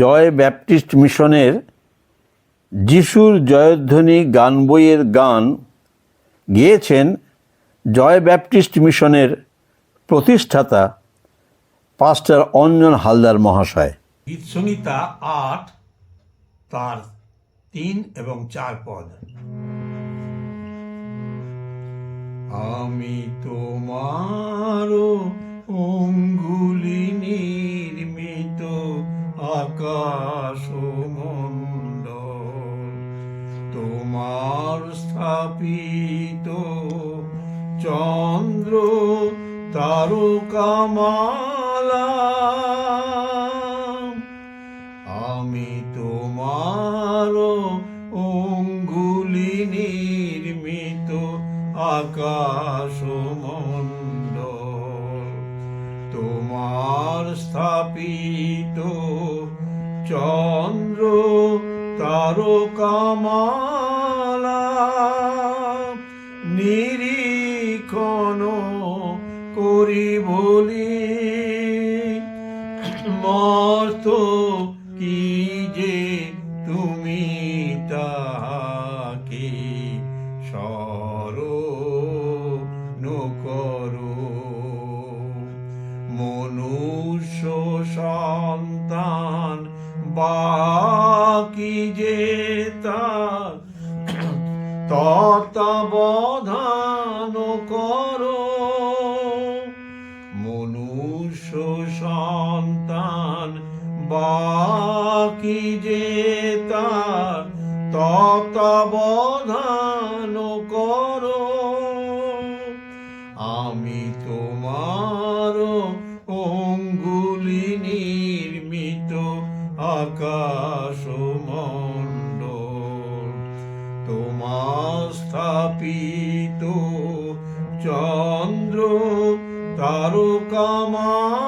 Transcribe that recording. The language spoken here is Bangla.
জয় ব্যাপটিস্ট মিশনের যিশুর জয়ধ্বনি গান বইয়ের গান গেয়েছেন জয় ব্যাপটিস্ট মিশনের প্রতিষ্ঠাতা পাস্টার অঞ্জন হালদার মহাশয়। গীতসংহিতা ৮ তার ৩ এবং ৪ পদ। আমি তোমার অঙ্গুলি নির্মিত আকাশ মণ্ডল, তোমার স্থাপিত চন্দ্র তারকামালা। আমি তোমার অঙ্গুলি নির্মিত আকাশ মণ্ডল, তোমার স্থাপিত চন্দ্র তারকামালা। নিরীক্ষণ করি বলি মর্ত কি যে তুমি তাকে স্মরণ করো। মনুষ্য সন্তান বাকি যে তার তত্ত্বাবধান করো। মনুষ্য সন্তান বাকি যে তার তত্ত্বাবধান করো। আমি তোমার অঙ্গুলি নির্মিত আকাশ মণ্ডল, তোমার স্থাপিত চন্দ্র তারকামালা।